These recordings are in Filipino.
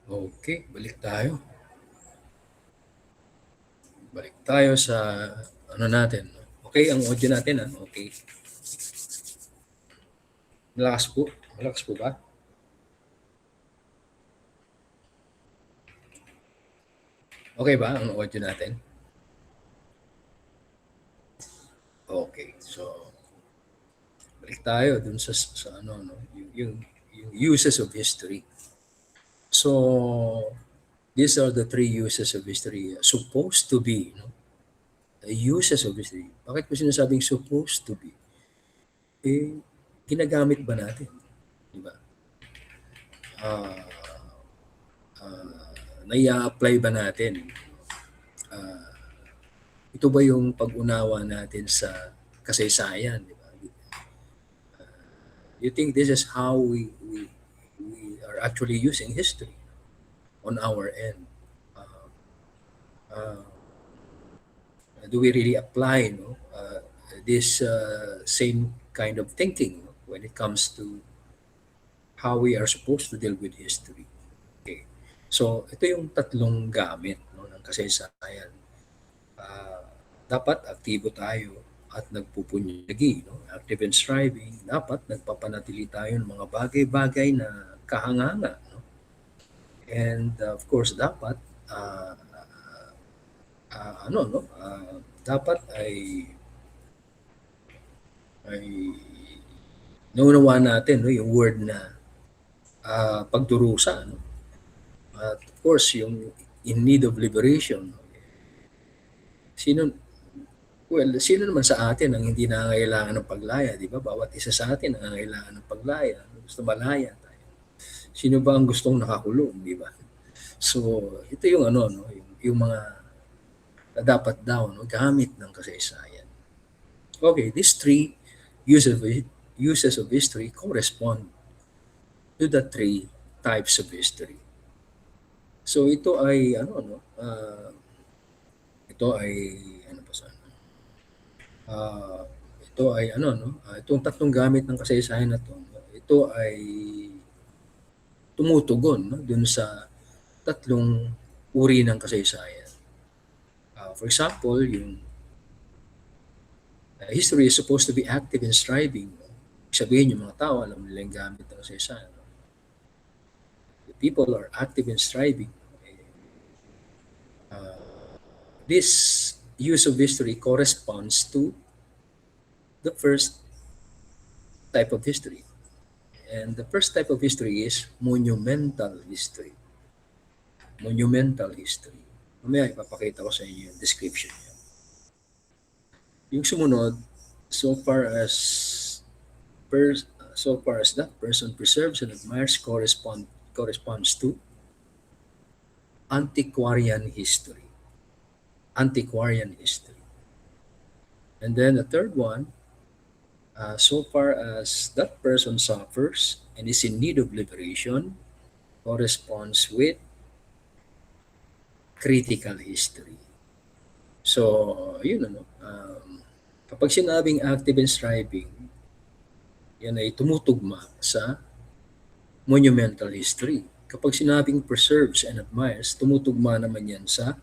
Okay, balik tayo. Balik tayo sa ano natin. Okay, ang audio natin, okay. Malakas po. Malakas po ba? Okay ba ang audio natin? Okay. So, balik tayo dun sa ano, no? Yung uses of history. So, these are the three uses of history. Supposed to be, no? The uses of history. Bakit ko sinasabing supposed to be? Eh, ginagamit ba natin? Di ba? Ah, nai-apply ba natin? Ah, ito ba yung pag-unawa natin sa kasaysayan? Di ba? You think this is how we are actually using history on our end? Uh, uh, do we really apply, this same kind of thinking, when it comes to how we are supposed to deal with history? Okay. So, ito yung tatlong gamit, no, ng kasaysayan. Ah, dapat aktibo tayo at nagpupunyagi, no? Active and striving. Dapat nagpapanatili tayo ng mga bagay-bagay na kahanganga, no? And of course, dapat ah, ano, no? Dapat ay naunawa natin, no, yung word na pagdurusa, no? At of course, yung in need of liberation. Sino sino naman sa atin ang hindi nangangailangan ng paglaya, di ba? Bawat isa sa atin nangangailangan ng paglaya. Gusto malaya tayo. Sino ba ang gustong nakakulong, di ba? So, ito yung ano, no, yung mga na dapat daw, no, gamit ng kasaysayan. Okay, these three uses of, uses of history correspond to the three types of history. So, ito ay ano, no, ito ay ano pa sa ah, ito ay ano, no, itong tatlong gamit ng kasaysayan na to, ito ay tumutugon, no, dun sa tatlong uri ng kasaysayan. For example, yung history is supposed to be active and striving. No? Sabihin yung mga tao, alam nila yung gamit ng kasaysayan. No? The people are active and striving. This use of history corresponds to the first type of history. And the first type of history is monumental history. Monumental history. Mamaya ipapakita ko sa inyo yung description niya. Yung sumunod, so far as so far as that person preserves and admires corresponds to antiquarian history. Antiquarian history. And then the third one, so far as that person suffers and is in need of liberation, corresponds with critical history. So, yun ano, kapag sinabing active and striving, yan ay tumutugma sa monumental history. Kapag sinabing preserves and admires, tumutugma naman yan sa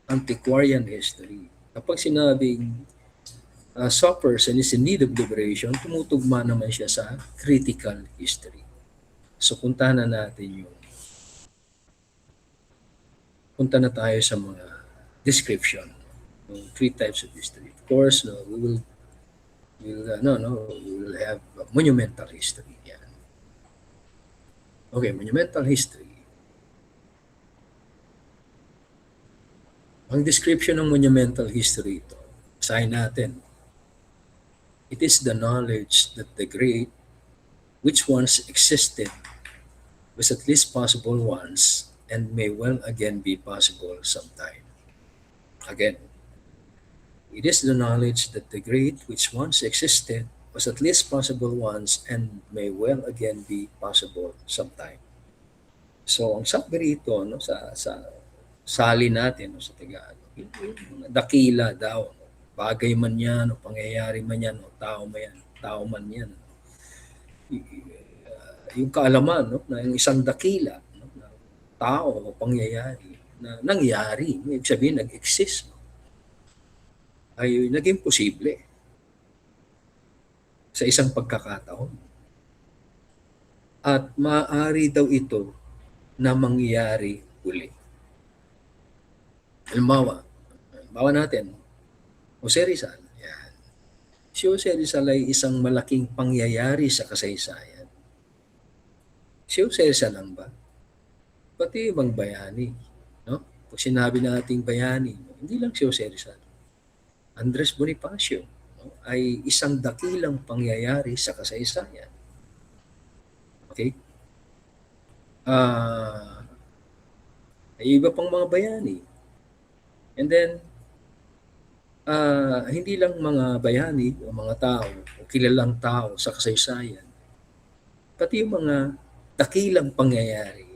antiquarian history. Kapag sinabing suffers and is in need of liberation, tumutugma naman siya sa critical history. So punta na natin punta na tayo sa mga description. Three types of history. Of course, no, we will have monumental history. Yan. Okay, monumental history. Ang description ng monumental history ito, basahin natin. It is the knowledge that the great, which once existed, was at least possible once, and may well again be possible sometime. Again, it is the knowledge that the great, which once existed, was at least possible once, and may well again be possible sometime. So, ang sabi rito, no, sa sali natin, no, sa Tagalog, yung dakila daw, no, bagay man yan, o pangyayari man yan, o tao man yan. Yung kaalaman, no, na yung isang dakila, no, na tao o pangyayari na nangyari, ibig sabihin nag-exist, ay naging posible sa isang pagkakataon. At maaari daw ito na mangyari uli. Halimbawa natin, Jose Rizal. Yan. Si Jose Rizal ay isang malaking pangyayari sa kasaysayan. Si Jose Rizal lang ba? Pati ibang bayani. No? Pag sinabi nating bayani, hindi lang si Jose Rizal. Andres Bonifacio, no? Ay isang dakilang pangyayari sa kasaysayan. Okay? Ay iba pang mga bayani. And then, hindi lang mga bayani o mga tao o kilalang tao sa kasaysayan, pati yung mga dakilang pangyayari,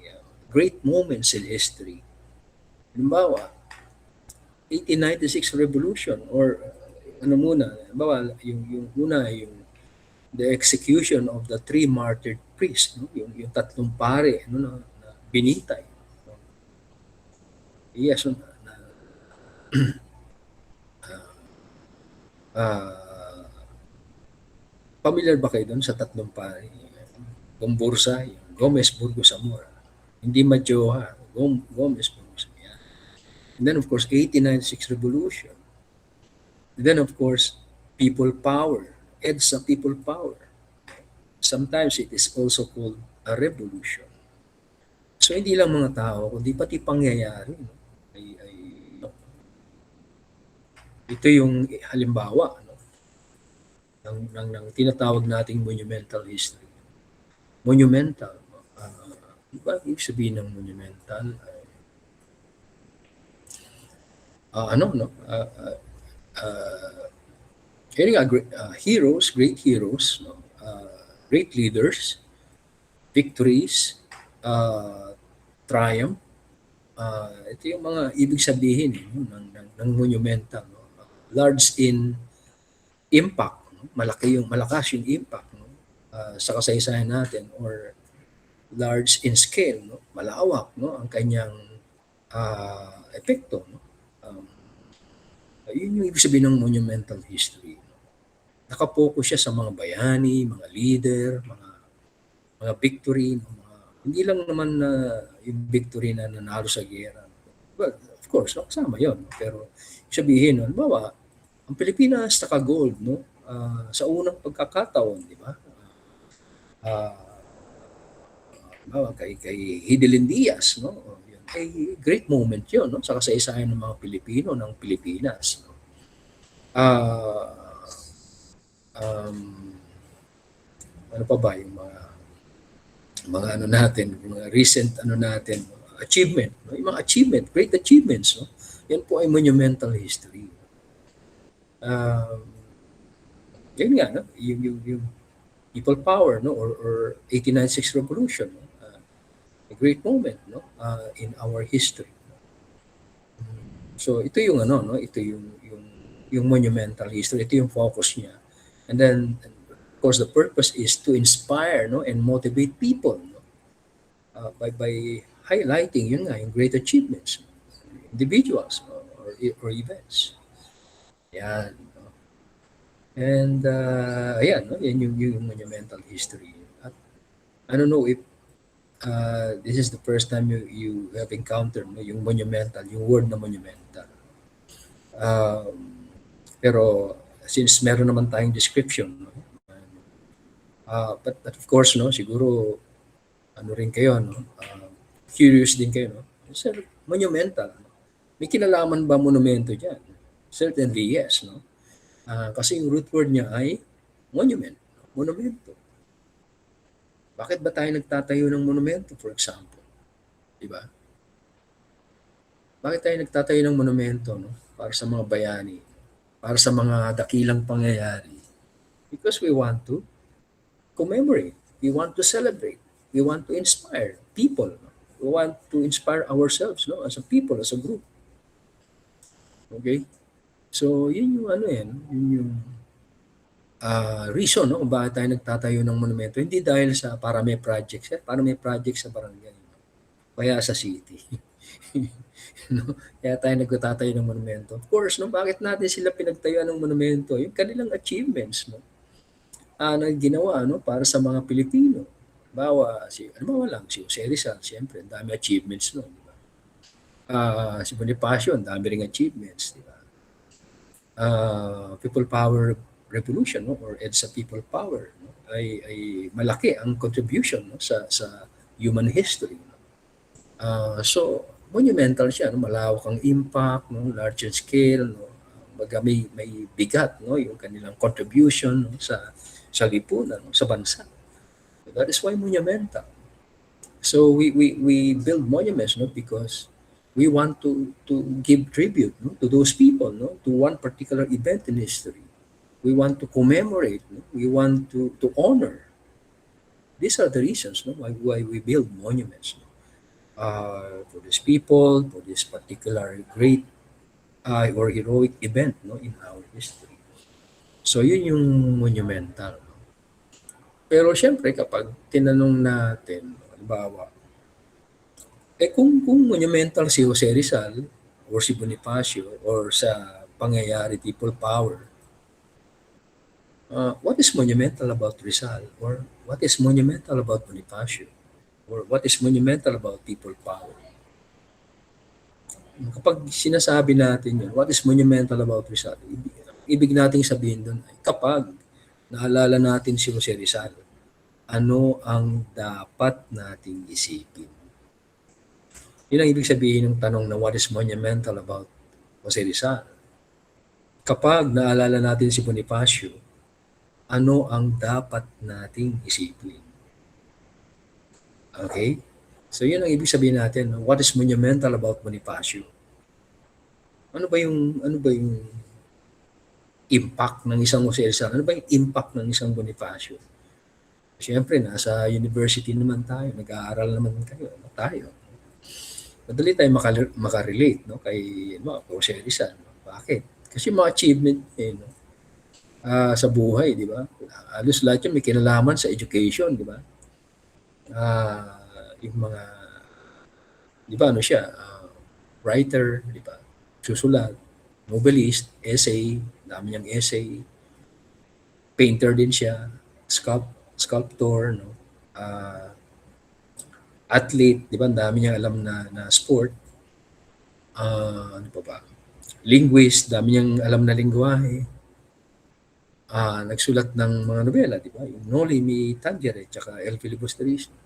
great moments in history. Halimbawa, 1896 Revolution or halimbawa, yung una, yung the execution of the three martyred priests, no? Yung tatlong pare na binitay. No? Yes, familiar ba kayo doon sa tatlong pare? Gombursa, yung Gomez Burgos Zamora. Hindi Madjoha, Gomez Burgos Zamora. And then of course, 1896 Revolution. And then of course, people power, EDSA people power. Sometimes it is also called a revolution. So hindi lang mga tao, kundi pati pangyayari. No? Ito yung halimbawa ng tinatawag nating monumental history. Monumental. Diba ibig sabihin ng monumental? Heroes, great heroes, no? Great leaders, victories, triumph. Ito yung mga ibig sabihin ng monumental. No? Large in impact, no? Malakas yung impact, no? Sa kasaysayan natin, or large in scale, no? Malawak, no? Ang kanyang epekto. No? Yun yung ibig sabihin ng monumental history. No? Nakapokus siya sa mga bayani, mga leader, mga victory, hindi lang naman na yung victory na nanalo sa giyera. Well, of course, kasama yun. Pero sabihin, halimbawa, ang Pilipinas naka-gold, no? Sa unang pagkakataon, di ba? Kay Hidelin Diaz, no? Ay great moment yun, no? Sa kasaysayan ng mga Pilipino, ng Pilipinas. No? Ano pa ba yung mga natin, mga recent natin, achievement, no? Yung mga achievement, great achievements, no? Yan po ay monumental history. Yan nga, no? Yung people power, no? Or 1896 revolution, no? A great moment, no? In our history. So ito yung no? Ito yung monumental history, ito yung focus niya. And then of course the purpose is to inspire, no, and motivate people, no? By highlighting yun nga yung great achievements, individuals, no? or events. Yan. No? And ayan, no? Yan yung monumental history. At I don't know if this is the first time you have encountered, no, yung monumental, yung word na monumental. Pero since meron naman tayong description, no? But of course, no, siguro rin kayo, no? Curious din kayo, no? Sir, monumental. May kinalaman ba monumento diyan? Certainly yes, no? Kasi yung root word niya ay monument, monumento. Bakit ba tayo nagtatayo ng monumento, for example? Di ba? Bakit tayo nagtatayo ng monumento, no? Para sa mga bayani, para sa mga dakilang pangyayari? Because we want to commemorate, we want to celebrate, we want to inspire people, no? We want to inspire ourselves, no? As a people, as a group. Okay? So, yun yung yun yung reason, no, kung bakit tayo nagtatayo ng monumento. Hindi dahil para may projects, para may projects sa barangay. kaya sa city. No? Kaya tayo nagtatayo ng monumento. Of course, no, bakit natin sila pinagtayuan ng monumento? Yung kanilang achievements, no? Na ginawa, no, para sa mga Pilipino. Ano ba lang, si Jose Rizal, siyempre, ang dami achievements, no? Di ba? Si Bonifacio, ang dami ring achievements, di ba? People Power Revolution, no, or EDSA People Power, no, ay malaki ang contribution, no, sa human history. No? So, monumental siya, no, malawak ang impact, no, larger scale, no, may bigat, no, yung kanilang contribution, no, sa lipunan, no, sa bansa. That is why monumental. So we build monuments, no, because we want to give tribute, no, to those people, no, to one particular event in history. We want to commemorate, no? We want to honor. These are the reasons, no, why we build monuments, no? For these people, for this particular great or heroic event, no, in our history. So yun yung monumental. No? Pero syempre kapag tinanong natin, halimbawa, kung monumental si Jose Rizal or si Bonifacio or sa pangyayari people power, what is monumental about Rizal? Or what is monumental about Bonifacio? Or what is monumental about people power? Kapag sinasabi natin yun, what is monumental about Rizal? Ibig nating sabihin doon ay kapag naalala natin si Jose Rizal, ano ang dapat nating isipin? Yun ang ibig sabihin ng tanong na what is monumental about Jose Rizal. Kapag naalala natin si Bonifacio, ano ang dapat nating isipin? Okay? So yun ang ibig sabihin natin, what is monumental about Bonifacio? Ano ba yung impact ng isang Jose Rizal? Ano ba yung impact ng isang Bonifacio? Siyempre, nasa university naman tayo, nag-aaral naman tayo. Madali tayo makarelate, no, kay Jose Rizal. No? Bakit? Kasi mga achievement no, sa buhay, di ba? Halos lahat yun may kinalaman sa education, di ba? Yung mga, di ba, ano siya, writer, di ba? Susulat, novelist, essay, dami niyang essay, painter din siya, sculptor, no? Athlete, di ba? Ang dami niyang alam na sport. Ano pa ba? Linguist, dami niyang alam na lingwahe. Nagsulat ng mga nobela, di ba? Yung Noli Me Tangere, tsaka El Filibusterismo.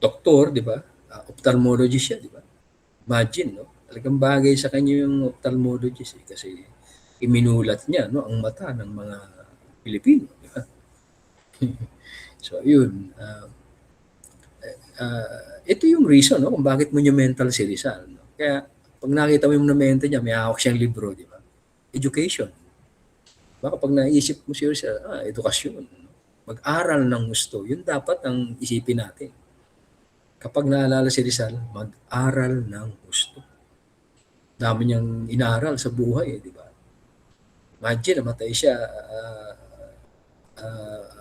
Doktor, di ba? Ophthalmologist siya, di ba? Imagine, no? Talagang bagay sa kanya yung ophthalmologist kasi iminulat niya, no, ang mata ng mga Pilipino, di ba? So, yun. Ito yung reason, no, kung bakit monumental si Rizal. No? Kaya, pag nakita mo yung monumento niya, may hawak siyang libro, di ba? Education. Baka pag naisip mo siya, edukasyon. Mag-aral ng gusto. Yun dapat ang isipin natin. Kapag naalala si Rizal, mag-aral ng gusto. Dami niyang inaral sa buhay, di ba? Imagine, namatay siya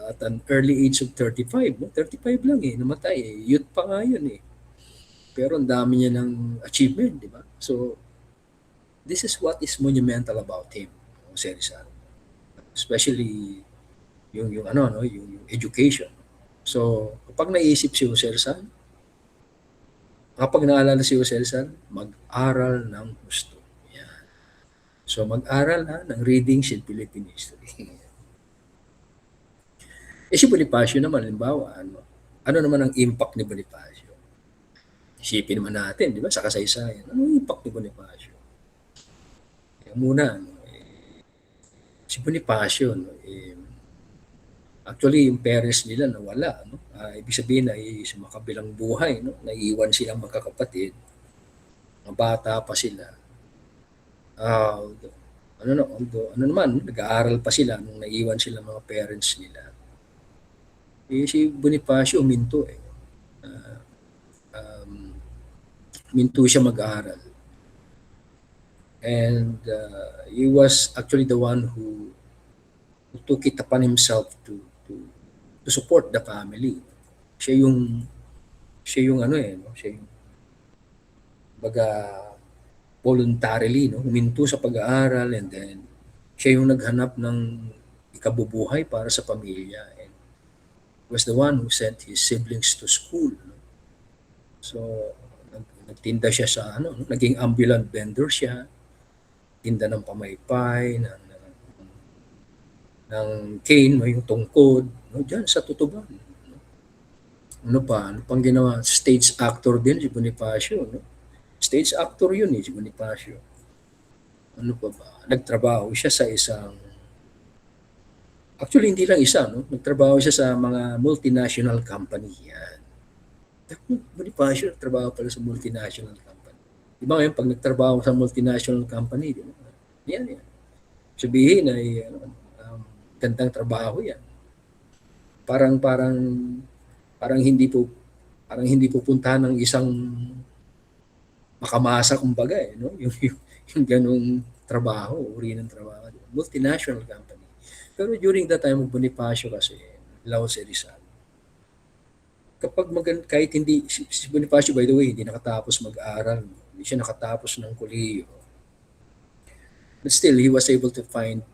at an early age of 35. No? 35 lang namatay. Youth pa nga yun Pero ang dami niya ng achievement, di ba? So, this is what is monumental about him, Jose Rizal. Especially yung education. So, kapag naisip si Jose Rizal, kapag naalala si Jose Rizal, mag-aral ng gusto. Yan. So, mag-aral ng readings in Philippine history. Si Bonifacio naman, halimbawa, ano naman ang impact ni Bonifacio? Isipin naman natin, di ba, sa kasaysayan. Ano ang impact ni Bonifacio? Muna, si Bonifacio, actually, yung parents nila nawala. No? Ibig sabihin ay sa makabilang buhay. No? Naiiwan silang magkakapatid. Mga bata pa sila. Ano naman, nag-aaral pa sila nung naiiwan sila mga parents nila. Si Bonifacio uminto minto siya mag-aaral. And he was actually the one who took it upon himself to support the family. Siya yung siya yung ano eh, no? Siya yung baga voluntarily, no? Huminto sa pag-aaral and then siya yung naghanap ng ikabubuhay para sa pamilya and was the one who sent his siblings to school. No? So, nagtinda siya sa ano, no? Naging ambulant vendor siya, tinda ng pamaypay, ng cane, no? Yung tungkod, no? Diyan sa Tutuban. Ano pa? Ano pang ginawa? Stage actor din si Bonifacio, no? Stage actor yun eh, si Bonifacio. Ano pa ba? Nagtrabaho siya sa isang, actually hindi lang isa, no? Nagtrabaho siya sa mga multinational company. Yan. Bonifacio, nagtrabaho pala sa multinational company. Di ba ngayon, pag nagtrabaho sa multinational company, di ba? Yan, yan. Sabihin ay, gandang trabaho yan. Parang, parang, parang hindi pupuntahan ng isang makamasa kumbaga eh, no? Yung ganung trabaho, uri ng trabaho. Multinational company. Pero during that time of Bonifacio kasi, Laos Rizal, kapag kahit hindi, si Bonifacio by the way, hindi nakatapos mag-aral. Hindi siya nakatapos ng kolehiyo. But still, he was able to find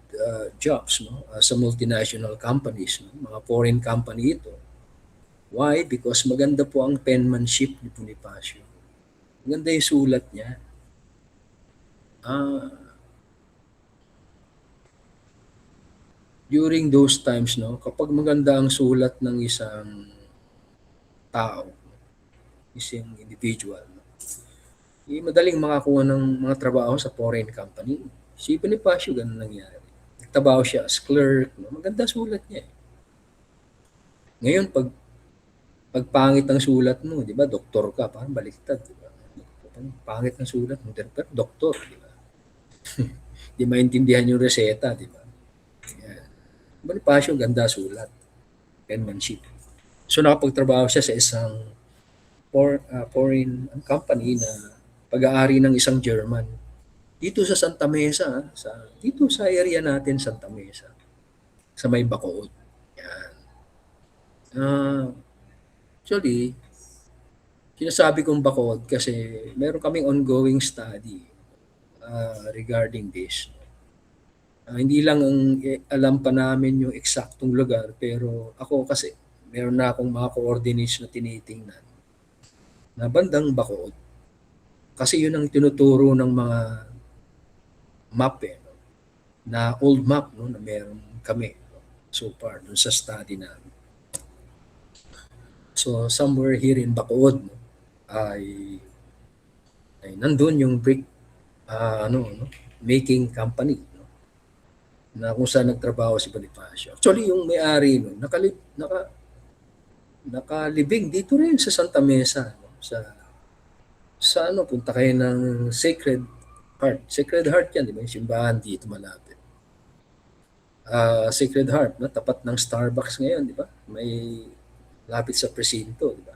jobs no? Sa multinational companies, no? Mga foreign company ito. Why? Because maganda po ang penmanship ni Bonifacio. Maganda yung sulat niya. During those times, no, kapag maganda ang sulat ng isang tao, isang individual, no, madaling makakuha ng mga trabaho sa foreign company. Si Bonifacio, ganun nangyari. Nagtrabaho siya as clerk, no, maganda sulat niya. Ngayon, pag pangit ang sulat mo, di ba, doktor ka, parang baliktad, di ba? Pangit ang sulat mo, pero doktor, di ba? Di maintindihan yung reseta, di ba? Bonifacio, ganda sulat, penmanship. So nakapagtrabaho siya sa isang foreign company na pag-aari ng isang German. Dito sa Santa Mesa, dito sa area natin, Santa Mesa, sa may Bacood. Yan. Actually, sinasabi kong Bacood kasi meron kaming ongoing study regarding this. Hindi lang alam pa namin yung eksaktong lugar, pero ako kasi, meron na akong mga coordinates na tinitingnan na bandang Bacood. Kasi yun ang tinuturo ng mga map eh, no? Na old map no, na meron kami no? So far dun sa study namin. So somewhere here in Bacood no, ay nandun yung brick no, making company no, na kung saan nagtrabaho si Bonifacio. Actually yung may-ari no, nakalibing dito rin sa Santa Mesa no, sa ano, punta kayo ng Sacred Heart. Sacred Heart yan, di ba? Yung simbahan dito malapit. Sacred Heart, no? Tapat ng Starbucks ngayon, di ba? May lapit sa presinto, di ba?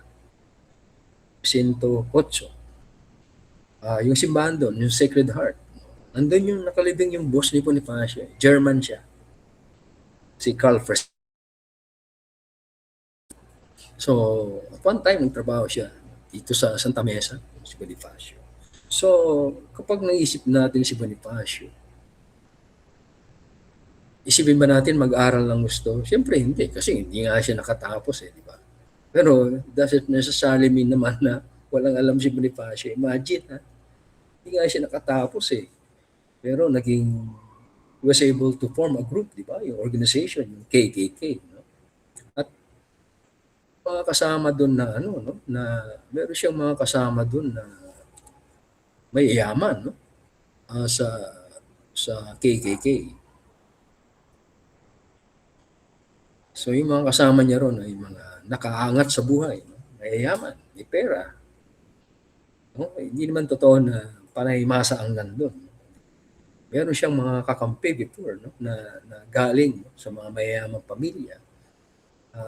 Presinto 8. Yung simbahan doon, yung Sacred Heart. Nandun yung nakalibing yung boss ni Bonifacio. German siya. Si Carl First. So, at one time, nagtrabaho siya dito sa Santa Mesa, si Bonifacio. So, kapag naisip natin si Bonifacio, isipin ba natin mag-aral ng gusto? Siyempre hindi, kasi hindi nga siya nakatapos eh, di ba? Pero doesn't necessarily mean naman na walang alam si Bonifacio. Imagine ha, hindi nga siya nakatapos eh. Pero was able to form a group, di ba? Yung organization, yung KKK. No? At mga kasama doon na ano, no? Na meron siyang mga kasama doon na may yaman, no? Sa KKK. So yung mga kasama niya ron ay mga nakaangat sa buhay, no? Mayayaman, may pera. No? Hindi naman totoo na panay masa ang nandun. Meron siyang mga kakampi before no? na galing no? sa mga mayayamang pamilya.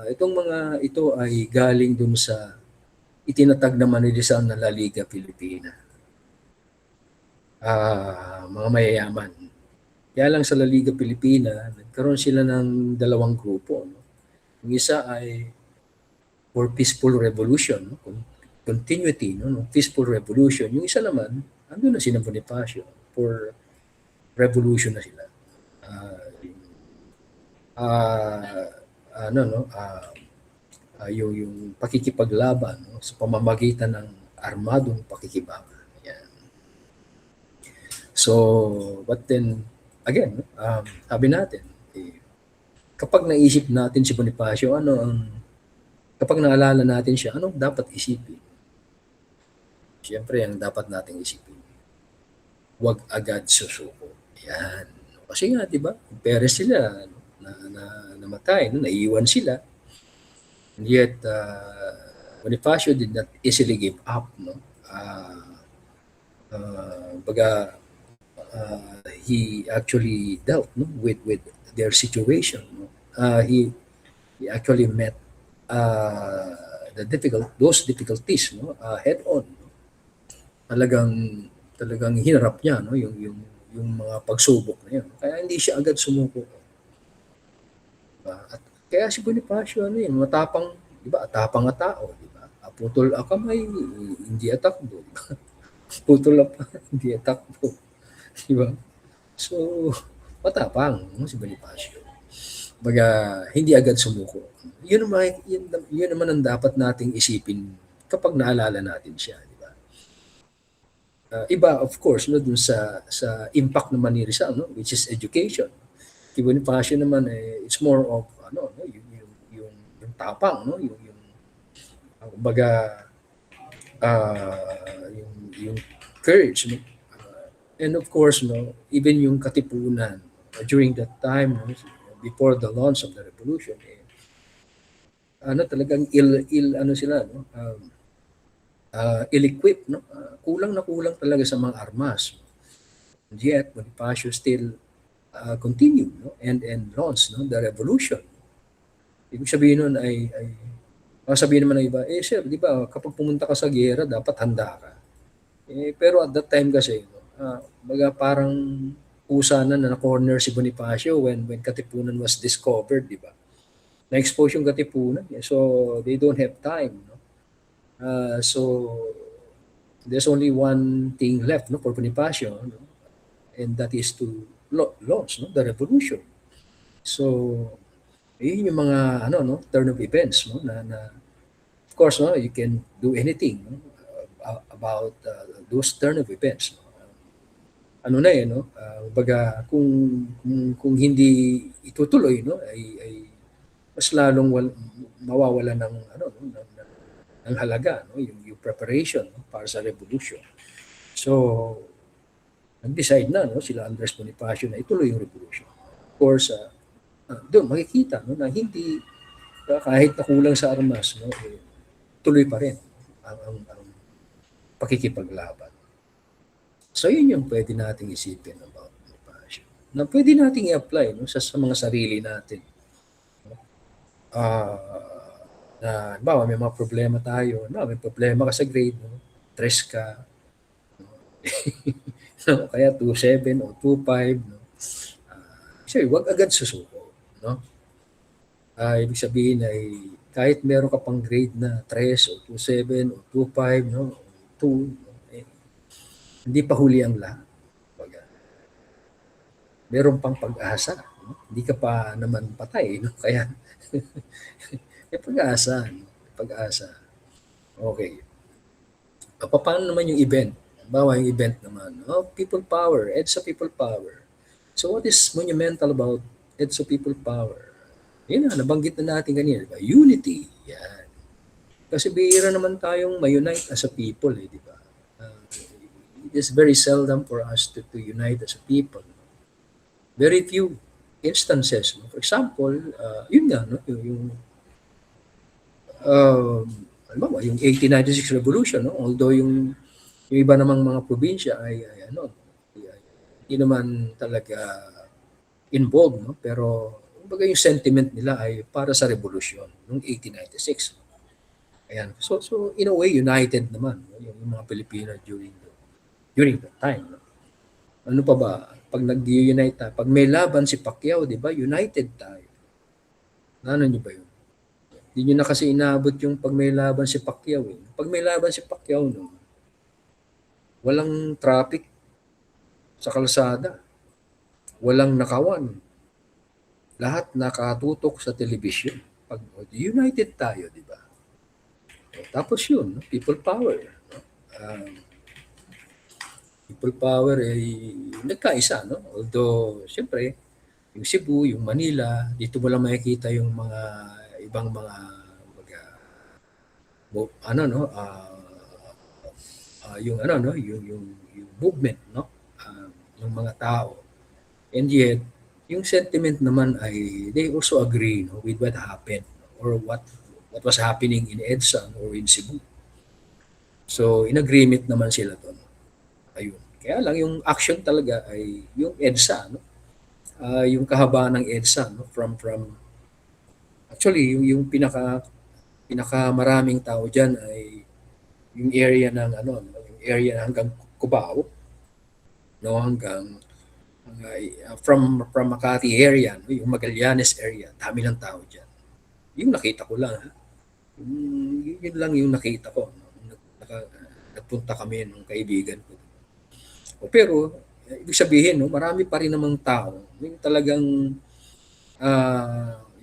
Itong mga ito ay galing dun sa itinatag naman ni Rizal na La Liga Filipina. Mga mayayaman. Kaya lang sa La Liga Filipina, nagkaroon sila ng dalawang grupo. No? Yung isa ay for peaceful revolution. No? continuity, no, ng peaceful revolution. Yung isa naman, andun na si Bonifacio for revolution na sila. Uh, ano, no, yung pakikipaglaban, no, sa pamamagitan ng armadong pakikibaka. Yan. So, but then, again, sabi natin, kapag naisip natin si Bonifacio, kapag naalala natin siya, anong dapat isipin? Siyempre, ang dapat nating isipin, huwag agad susuko. Yan. Kasi nga, di ba, parents sila, namatay, no? Naiiwan sila. And yet, Bonifacio did not easily give up. No? He actually dealt, no, with their situation. No? He actually met those difficulties, no, head on. No? Talagang hinarap niya, no, yung mga pagsubok na yun. Kaya hindi siya agad sumuko. At kaya si Bonifacio, matapang, di ba? Atapang na tao, di ba? Putol ang kamay, hindi atakbo. Di ba? Putol ang pa, hindi atakbo. Di ba? So, matapang, no, si Bonifacio. Baga, hindi agad sumuko. Yun naman ang dapat nating isipin kapag naalala natin siya, di ba? Iba, of course, no, dun sa impact naman ni Rizal, no, which is education. Si Bonifacio naman, it's more of yung tapang, no, yung kumbaga, yung courage, no? And of course, no, even yung katipunan during that time, no, before the launch of the revolution, talagang sila, no, ill-equipped, no, kulang talaga sa mga armas. And yet, Bonifacio still continued, no, and launched, no, the revolution. Ibig sabihin nun ay sabihin naman ng iba, sir, di ba, kapag pumunta ka sa giyera, dapat handa ka. Pero at that time kasi, baga parang usa na corner si Bonifacio when Katipunan was discovered, di ba? Na-expose yung Katipunan, so they don't have time, no? So there's only one thing left, no, for Bonifacio, no? And that is to launch, no, the revolution. So yun yung mga turn of events, no, na of course, no, you can do anything, no, about those turn of events, no? No, baga kung hindi itutuloy, no, ay mas lalong mawawala ng ng halaga, no, yung preparation, no, para sa revolution. So nag-decide na, no, sila Andres Bonifacio na ituloy yung revolution. Of course, doon makikita, no, na hindi kahit nakulang sa armas, no, tuloy pa rin ang pakikipaglaban. So yun yung pwede nating isipin about Bonifacio, na pwede nating i-apply, no, sa mga sarili natin. Na bawa may mga problema tayo, no, may problema ka sa grade, no, stress ka, no, no, kaya 2.7 o 2.5, no. So wag agad susuko, no. Ibig sabihin ay kahit meron ka pang grade na 3 o 2.7 o 2.5, no, 2, no, hindi pa huli ang lahat. Meron pang pag-asa, no? Hindi ka pa naman patay, no? Kaya may pag-asa, no? Pag-asa. Okay. Paano naman yung event? Bawa yung event naman, people power, EDSA people power. So what is monumental about EDSA people power? Yun na, nabanggit na natin kanina, diba? Unity. Yan. Kasi bihira naman tayong ma-unite as a people, di ba? It is very seldom for us to unite as a people. Very few instances. No? For example, yun nga, no? yung 1896 revolution, no? Although yung iba namang mga probinsya ay hindi naman talaga involved, no? Pero kumbaga yung sentiment nila ay para sa revolution noong 1896. Ayan. So in a way united naman, no? yung mga Pilipino during that time, no? Ano pa ba? Pag nag-unite pag may laban si Pacquiao, di ba? United tayo. Ano niyo ba yun? Hindi nyo na kasi inaabot yung pag may laban si Pacquiao eh. Pag may laban si Pacquiao, no, walang traffic sa kalsada, walang nakawan, lahat nakatutok sa television. Pag united tayo, di ba? Tapos yun, no? People power. No? People power ay nagkaisa, no? Although, siyempre, yung Cebu, yung Manila, dito mo lang makikita yung mga ibang ano no, yung ano no, yung movement no, ng mga tao. And yet, yung sentiment naman ay they also agree no, with what happened or what was happening in EDSA or in Cebu. So, in agreement naman sila doon. Ayun. Kaya lang yung action talaga ay yung EDSA no. Yung kahabaan ng EDSA no, from actually yung pinaka maraming tao diyan ay yung area ng ano, no, yung area hanggang Cubao no, hanggang from Makati area, no, yung Magallanes area, dami ng tao diyan. Yung nakita ko lang, ha? Yun lang yung nakita ko. No? Nagpunta kami ng kaibigan ko. Pero, ibig sabihin, no, marami pa rin namang tao. Yung talagang,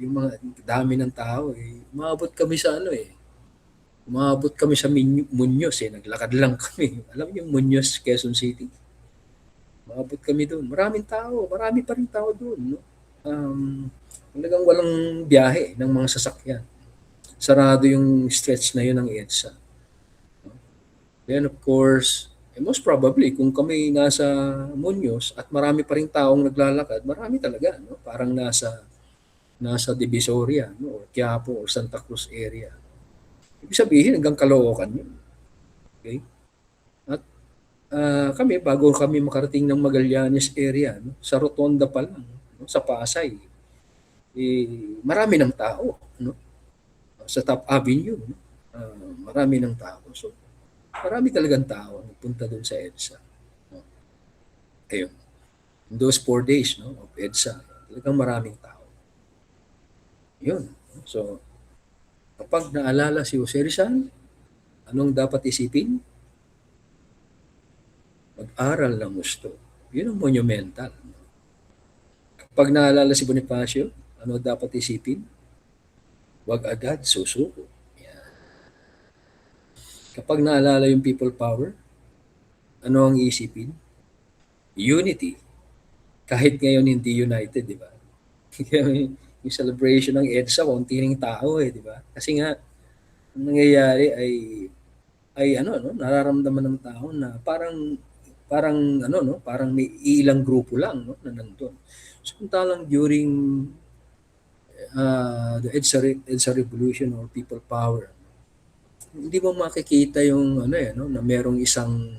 yung mga dami ng tao, eh, umabot kami sa ano eh. Umabot kami sa Muñoz eh. Naglakad lang kami. Alam niyo yung Muñoz, Quezon City. Umabot kami doon. Maraming tao. Marami pa rin tao doon. No? Talagang walang biyahe ng mga sasakyan. Sarado yung stretch na yun ng EDSA. Then of course, most probably, kung kami nasa Muñoz at marami pa rin taong naglalakad, marami talaga. No? Parang nasa Divisoria no? Or Quiapo or Santa Cruz area. Ibig sabihin, hanggang Caloocan yun. Okay? At kami, bago kami makarating ng Magallanes area, no? Sa Rotonda pa lang, no? Sa Pasay, marami ng tao. No? Sa Top Avenue, no? Marami ng tao. So, marami talagang tao nagpunta doon sa EDSA. No? Ayun. In those 4 days no, of EDSA, talagang maraming tao. Yun. So, kapag naalala si Jose Rizal, anong dapat isipin? Mag-aral ng gusto. Yun ang monumental. Kapag naalala si Bonifacio, ano dapat isipin? Huwag agad susuko. Yan. Kapag naalala yung people power, ano ang isipin? Unity. Kahit ngayon hindi united, di ba? Yung celebration ng EDSA, konti ng tao eh, di ba? Kasi nga, ang nangyayari ay ano, no? Nararamdaman ng tao na parang ano, no? Parang may ilang grupo lang no? Na nandun. Samantalang during the EDSA revolution or people power, hindi mo makikita yung ano eh, no? Na merong isang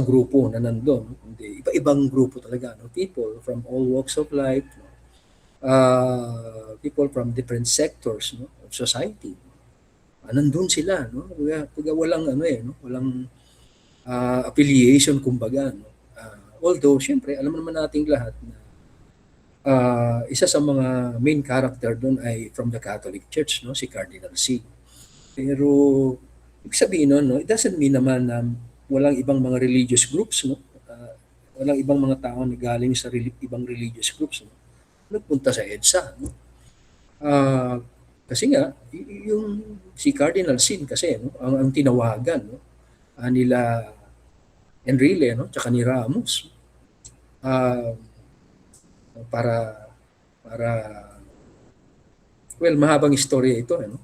grupo na nandoon. Hindi, iba-ibang grupo talaga. No? People from all walks of life, no? People from different sectors no? Of society. Nandun sila. No? Kaya walang, ano eh, no? Walang affiliation, kumbaga. No? Although, syempre, alam naman nating lahat na isa sa mga main character doon ay from the Catholic Church, no? Si Cardinal C. Pero, ibig sabihin nun, no? It doesn't mean naman na walang ibang mga religious groups, no? Walang ibang mga tao na galing sa ibang religious groups, no? Nagpunta sa EDSA. No? Kasi nga, yung si Cardinal Sin kasi, no? Ang tinawagan no? Nila Enrile, no? Tsaka ni Ramos, para well, mahabang istorya ito. No?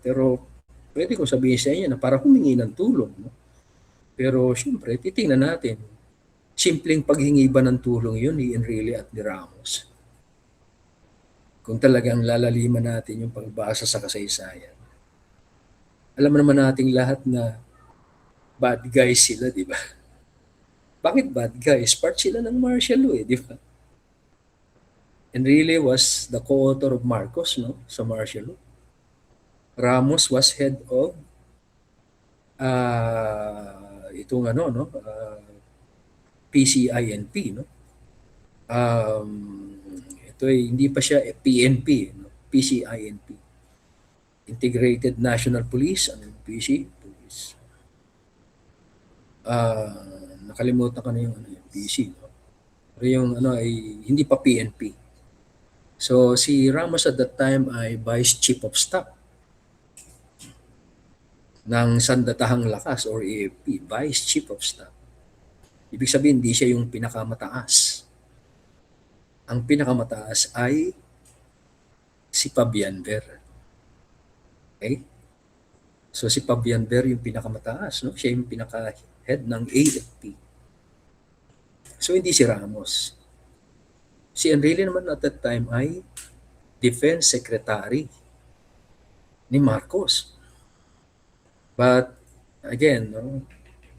Pero pwede ko sabihin sa inyo na para humingi ng tulong. No? Pero syempre, titingnan natin. Simpleng paghingi ba ng tulong yun ni Enrile at ni Ramos? Kung talagang lalaliman natin yung pagbasa sa kasaysayan. Alam naman nating lahat na bad guys sila, di ba? Bakit bad guys? Part sila ng martial law, di ba? Enrile was the co-author of Marcos, no? Sa martial law. Ramos was head of itong ano, no? PCINP, no? Ito ay hindi pa siya PNP, no? PCINP. Integrated National Police, ano yung PC? Police. Nakalimutan ko na yung ano, yung PC. No? Pero yung ano ay hindi pa PNP. So si Ramos at that time ay Vice Chief of Staff ng Sandatahang Lakas or AFP, Vice Chief of Staff. Ibig sabihin, hindi siya yung pinakamataas. Ang pinakamataas ay si Fabian Ver. Okay? So si Fabian Ver yung pinakamataas, no? Siya yung pinaka-head ng AFP. So hindi si Ramos. Si Enrile naman at that time ay Defense Secretary ni Marcos. But again, no,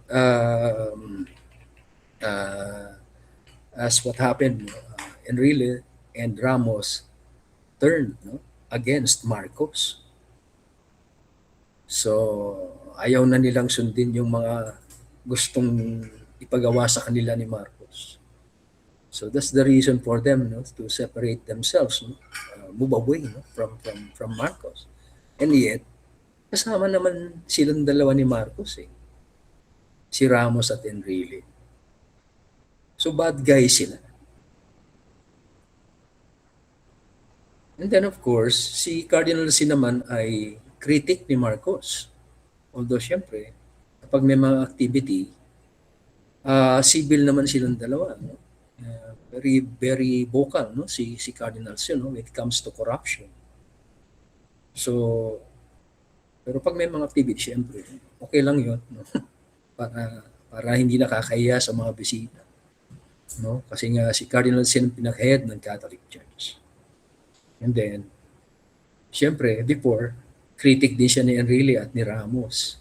um, uh, as what happened, Enrile and Ramos turned, no, against Marcos. So ayaw na nilang sundin yung mga gustong ipagawa sa kanila ni Marcos. So that's the reason for them, no, to separate themselves, no, move away, no, from Marcos. And yet, kasama naman silang dalawa ni Marcos eh. Si Ramos at Enrile. So bad guys sila. And then of course, si Cardinal C naman ay critic ni Marcos. Although syempre, kapag may mga activity, civil naman silang dalawa. No? Very, very vocal, no? Si Cardinal C, no? When it comes to corruption. So, pero pag may mga activity, syempre, okay lang yun. No? para hindi nakakahiya sa mga bisita. No? Kasi nga si Cardinal C ang pinaka-head ng Catholic Church. And then, syempre, before, critic din siya ni Enrile at ni Ramos.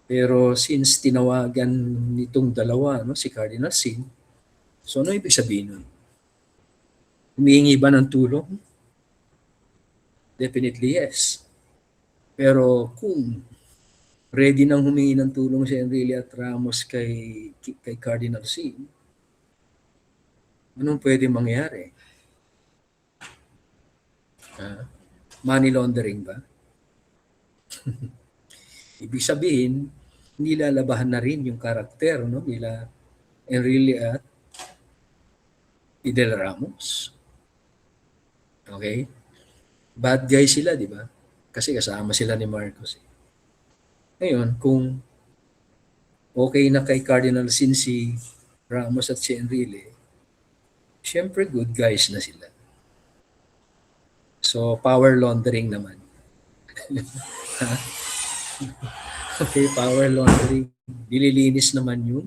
Pero since tinawagan nitong dalawa, no, si Cardinal Sin, so ano ibig sabihin nun? Humihingi ba ng tulong? Definitely yes. Pero kung ready nang humingi ng tulong si Enrile at Ramos kay Cardinal Sin, anong pwede mangyari? Money laundering ba? Ibig sabihin, nilalabahan na rin yung karakter, no, nila Enrile at Fidel Ramos. Okay? Bad guys sila, di ba? Kasi kasama sila ni Marcos. Ngayon, kung okay na kay Cardinal Sin si Ramos at si Enrile, syempre good guys na sila. So, power laundering naman. Okay, power laundering. Nililinis naman yung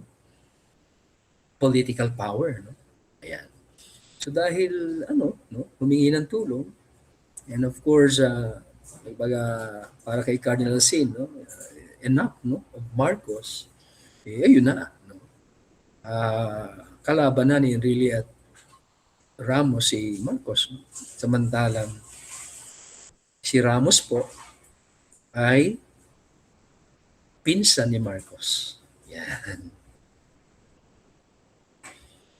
political power. No? Ayan. So, dahil, no, humingi ng tulong, and of course, para kay Cardinal Sin, no, enough, no, of Marcos, ayun na. No? Kalaban na ni Enrile at Ramos si Marcos. No? Samantalang si Ramos po ay pinsan ni Marcos. Yan.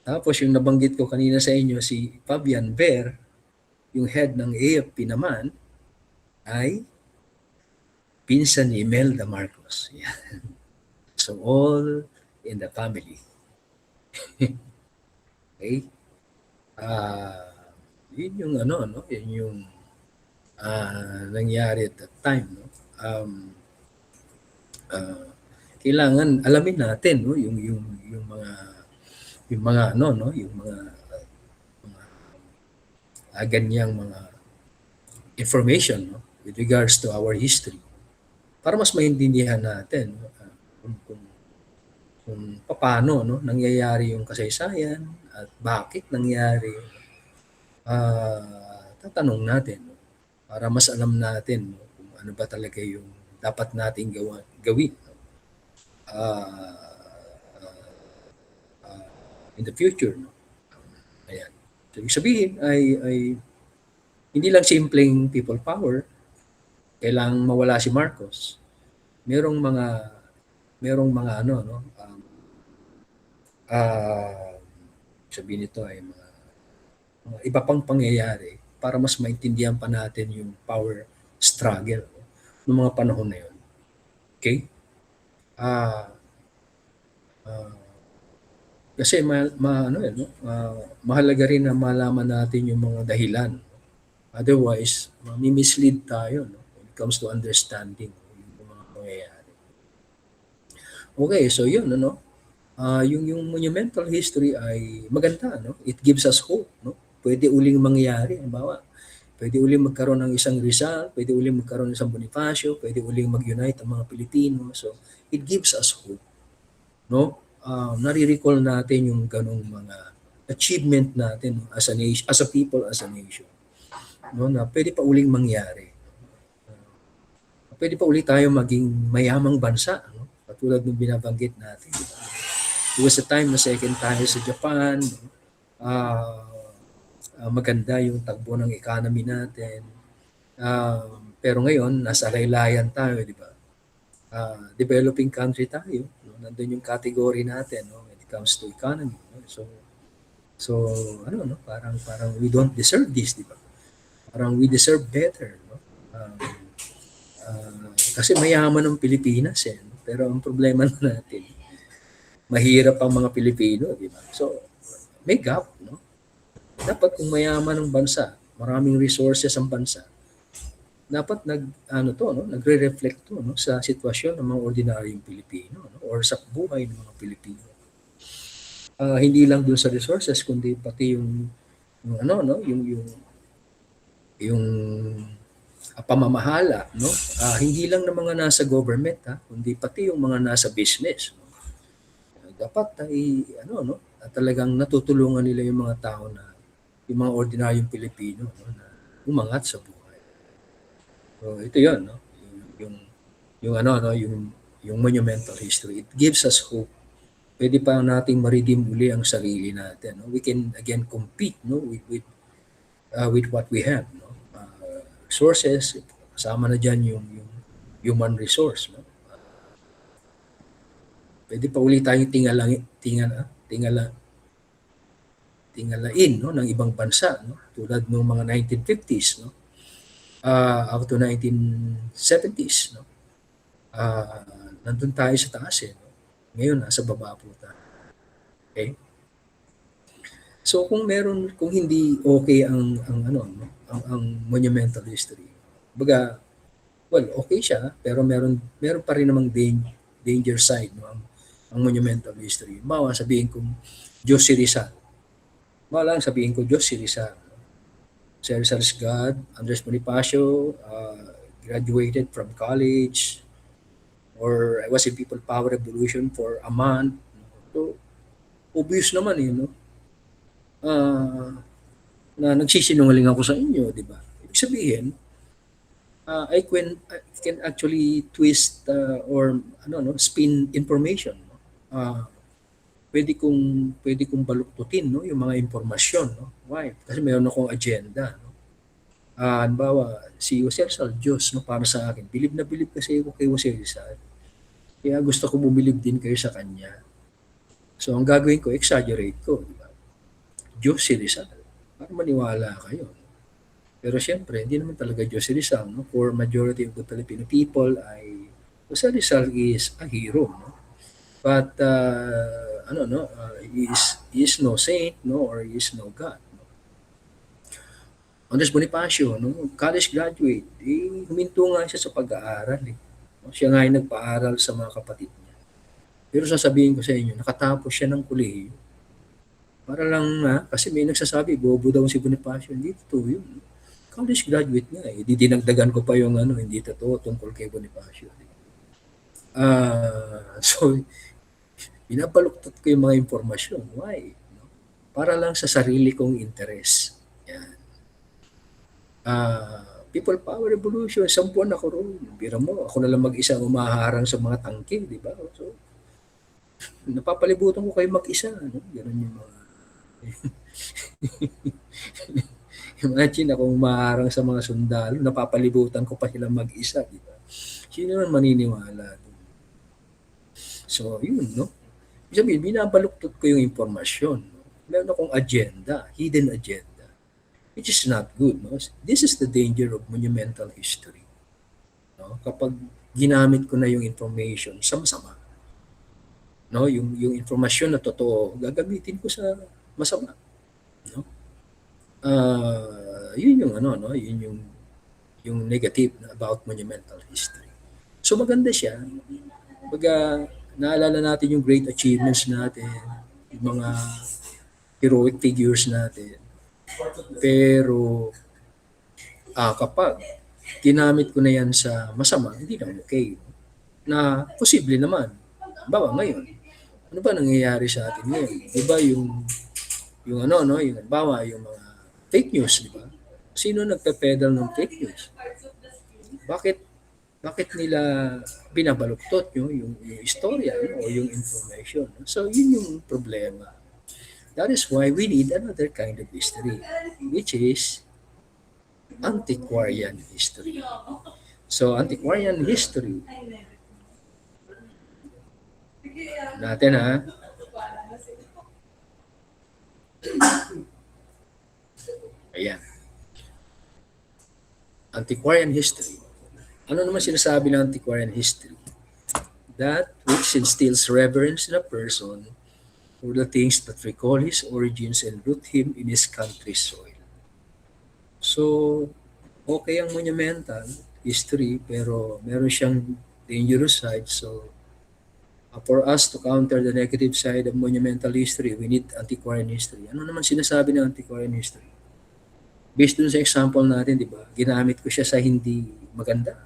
Tapos yung nabanggit ko kanina sa inyo, si Fabian Ver, yung head ng AFP naman, ay pinsan ni Imelda Marcos. Yan. So all in the family. Okay? Yun yung yun yung nangyari at that time. No? Kailangan alamin natin, no, yung mga ganyang mga information, no, with regards to our history para mas maintindihan natin, no, kung paano, no, nangyayari yung kasaysayan at bakit nangyari. Tatanong natin, no, para mas alam natin, no, kung ano ba talaga yung dapat nating gawin in the future. No? Ayan. So, ibig sabihin ay hindi lang simpleng people power, kailangang mawala si Marcos. Merong mga sabihin nito ay mga iba pang pangyayari para mas maintindihan pa natin yung power struggle noong mga panahon na yun. Okay? Ah, ah, kasi ano yan, no? Mahalaga rin na malaman natin yung mga dahilan. Otherwise, mamislead tayo, no? When it comes to understanding yung mga pangyayari. Okay, so yun, ano? Yung monumental history ay maganda, no? It gives us hope, no? Pwede uling mangyari, halimbawa, pwede uling magkaroon ng isang Rizal, pwede uling magkaroon ng isang Bonifacio, pwede uling mag-unite ang mga Pilipino. So, it gives us hope, no? Nare-recall natin yung ganong mga achievement natin, no, as a nation, as a people, as a nation, no, na pwede pa uling mangyari. Pwede pa ulit tayo maging mayamang bansa, no? Katulad ng binabanggit natin. It was a time na second tayo sa Japan. Maganda yung takbo ng economy natin. Pero ngayon, nasa laylayan tayo, di ba? Developing country tayo. No? Nandun yung category natin, no? When it comes to economy. No? So ano, no? Parang we don't deserve this, di ba? Parang we deserve better, no? Kasi mayaman ng Pilipinas, eh. No? Pero ang problema natin, mahirap ang mga Pilipino, di ba? So, may gap, no? Dapat kung mayaman ng bansa, maraming resources ang bansa, dapat nagre-reflect to, no, sa sitwasyon ng mga ordinaryong Pilipino, no, or sa buhay ng mga Pilipino. Hindi lang dun sa resources, kundi pati yung pamamahala, no? Hindi lang ng mga nasa government, kundi pati yung mga nasa business, no? Dapat ay talagang natutulungan nila yung mga tao na yung mga ordinaryong Pilipino, no, na umangat sa buhay. So ito 'yon, no? Yung monumental history. It gives us hope. Pwede pa nating ma-redeem uli ang sarili natin, no? We can again compete, no, with what we have, no? Resources, kasama na diyan yung human resource, no? Pwede pa uli tayong tingalain, no, ng ibang bansa, no, tulad ng mga 1950s, no, up to 1970s, no. Nandun tayo sa taas, eh, no? Ngayon nasa baba po tayo. Okay? So kung hindi okay ang monumental history, baga, well, okay siya, pero meron pa rin namang danger side, no, ang monumental history. Bawa sabihin kong Diyos si Rizal. Malang sabihin ko Diyos si Rizal. Si Rizal's God, Andres Bonifacio, graduated from college, or I was in People Power Revolution for a month. So, obvious naman, no? Na nagsisinungaling ako sa inyo, di ba? Ibig sabihin, I can actually twist or spin information. Pwede kong baluktutin, no, yung mga impormasyon, no. Why? Kasi mayroon akong agenda, no. Halimbawa, si Jose Rizal, Diyos, no, para sa akin. Bilib na bilib kasi ako kay Jose Rizal. Kaya gusto ko bumilib din kayo sa kanya. So, ang gagawin ko, exaggerate ko, di ba? Diyos si Rizal, para maniwala kayo. Pero siyempre, hindi naman talaga Diyos si Rizal, no? For majority of the Filipino people, Jose Rizal is a hero, no? But he is no saint, no, or he is no God, no? Andres Bonifacio, no, college graduate, huminto nga siya sa pag-aaral, eh. Siya nga ay nagpaaral sa mga kapatid niya. Pero sasabihin ko sa inyo, nakatapos siya ng kolehiyo. Para lang kasi may nagsasabi, bobo daw si Bonifacio. Hindi totoo yun. College graduate nga, eh. Dinagdagan ko pa yung hindi totoo tungkol kay Bonifacio. So, binapaluktot ko yung mga impormasyon. Why? No? Para lang sa sarili kong interes. Yan. People Power Revolution, 10 ako roon. Bira mo, ako na lang mag-isa umaharang sa mga tangke, di ba? So, napapalibutan ko kayo mag-isa. No? Ganun yung mga... Imagine ako umaharang sa mga sundalo, napapalibutan ko pa sila mag-isa, di ba? Sino naman maniniwala? So, yun, no? Sabihin, binabaluktot ko yung impormasyon. No? Meron akong agenda, hidden agenda, which is not good. No? This is the danger of monumental history. no? Kapag ginamit ko na yung information sa masama, no? Yung informasyon na totoo, gagamitin ko sa masama, no? Yun yung ano, no? Yun yung negative na about monumental history. So maganda siya. Pag naalala natin yung great achievements natin, yung mga heroic figures natin. Pero kapag ginamit ko na yan sa masama, hindi na okay. Na posible naman. Bawa ngayon, ano ba nangyayari sa atin ngayon? Di ba yung ano, no? Yung bawa, yung mga fake news, di ba? Sino nagpe-peddle ng fake news? Bakit nila binabaluktot yung istorya, no? O yung information? No? So, yun yung problema. That is why we need another kind of history, which is antiquarian history. So, antiquarian history, natin ha, ayan, antiquarian history. Ano naman sinasabi ng antiquarian history? That which instills reverence in a person for the things that recall his origins and root him in his country's soil. So, okay ang monumental history, pero meron siyang dangerous side. So, for us to counter the negative side of monumental history, we need antiquarian history. Ano naman sinasabi ng antiquarian history? Based dun sa example natin, di ba? Ginamit ko siya sa hindi maganda.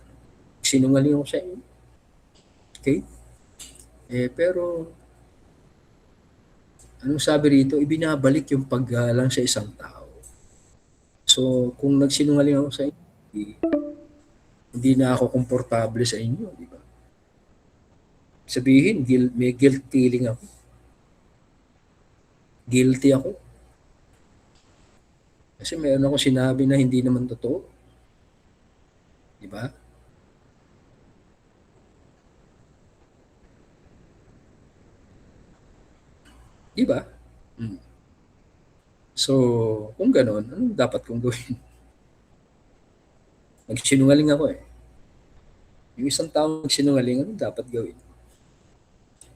Sinungaling ako sa inyo. Okay? Pero, anong sabi rito? Ibinabalik yung paggalang sa isang tao. So, kung nagsinungaling ako sa inyo, hindi na ako komportable sa inyo, di ba? Sabihin, may guilt feeling ako. Guilty ako. Kasi meron ako sinabi na hindi naman totoo. Di ba? Di ba? So, kung gano'n, anong dapat kong gawin? Nagsinungaling ako eh. Yung isang tao nagsinungaling, anong dapat gawin?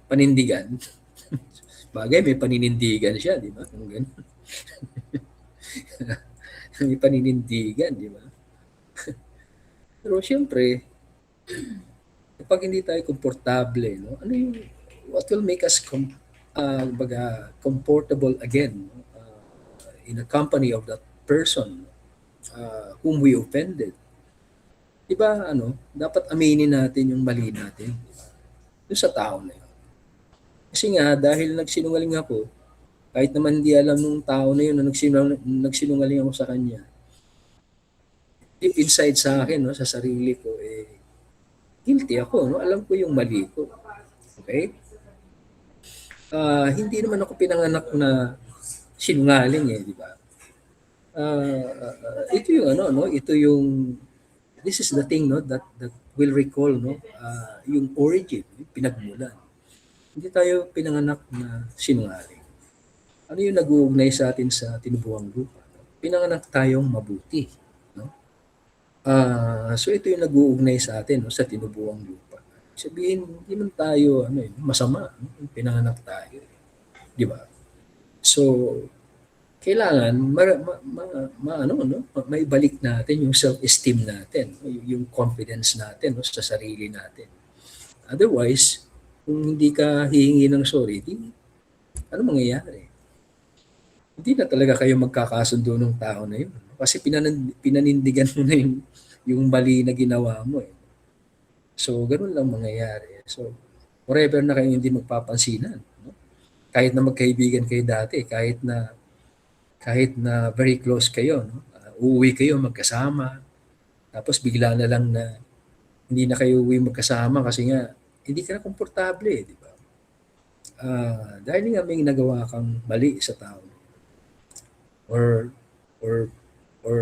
Panindigan. Bagay, may paninindigan siya, di ba? Kung gano'n. May paninindigan, di ba? Pero siyempre, kapag hindi tayo komportable, no? Ano yung, what will make us comfortable again, no? In a company of that person whom we offended? Diba, dapat aminin natin yung mali natin. Doon sa tao na yun. Kasi nga, dahil nagsinungaling ako, kahit naman hindi alam nung tao na yun na nagsinungaling ako sa kanya, deep inside sa akin, no, sa sarili ko, guilty ako. No? Alam ko yung mali ko. Okay? Hindi naman ako pinanganak na sinungaling di ba? Ito yung no? Ito yung, this is the thing, no, that will recall, no, yung origin, yung pinagmulan. Hindi tayo pinanganak na sinungaling. Ano yung nag-uugnay sa atin sa tinubuang lupa? Pinanganak tayong mabuti, no? So ito yung nag-uugnay sa atin, no, sa tinubuang lupa. Sabihin, hindi man tayo masama, no? Pinanganak tayo, di ba? So kailangan maibalik natin yung self-esteem natin, yung confidence natin, no, sa sarili natin. Otherwise, kung hindi ka hihingi ng sorry, ano mangyayari? Hindi na talaga kayo magkakasundo ng tao na yun. Kasi pinanindigan mo na yung mali na ginawa mo. So, ganun lang mangyayari. So, forever na kayo hindi magpapansinan. No? Kahit na magkaibigan kayo dati, kahit na very close kayo, no? Uuwi kayo magkasama, tapos bigla na lang na hindi na kayo uwi magkasama kasi nga hindi ka na komportable, di ba? Dahil nga may nagawa kang mali sa tao. Or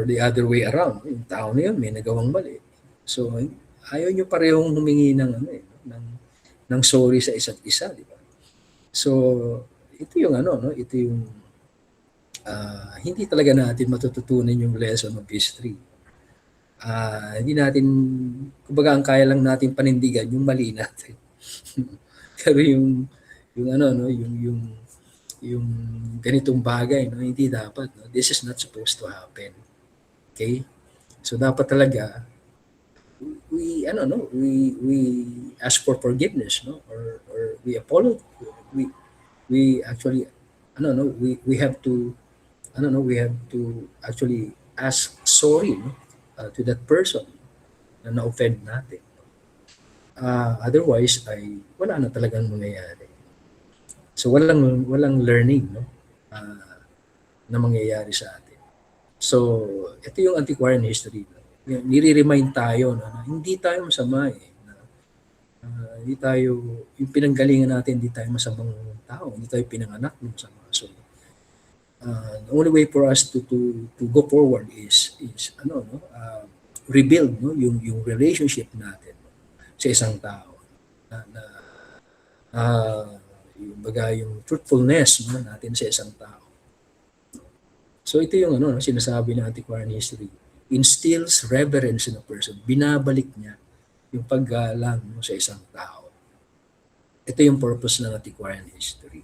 the other way around, yung tao na yun may nagawang mali. So, ayaw nyo parehong humingi ng sorry sa isa't isa, di ba? So, ito yung no? Ito yung hindi talaga natin matututunan yung lesson of history. Hindi natin, kumbaga ang kaya lang natin panindigan yung mali natin. Pero yung ano, no, yung ganitong bagay, no, hindi dapat. No? This is not supposed to happen. Okay? So dapat talaga we ask for forgiveness, no, or we apologize. We actually we have to we have to actually ask sorry, no, to that person na na-offend natin. Otherwise ay wala na talagang mangyayari. So walang learning, no, na mangyayari sa atin. So ito yung antiquarian history. No? Nire-remind tayo na hindi tayo masama eh. Hindi tayo, yung pinanggalingan natin, hindi tayo masamang tao, hindi tayo pinanganak ng masama. So the only way for us to go forward is rebuild, no, yung relationship natin, no, sa isang tao na yung baga yung truthfulness, no, natin sa isang tao. So ito yung sinasabi ng antiquarian history, instills reverence in a person, binabalik niya yung paggalang, no, sa isang tao. Ito yung purpose ng antiquarian history.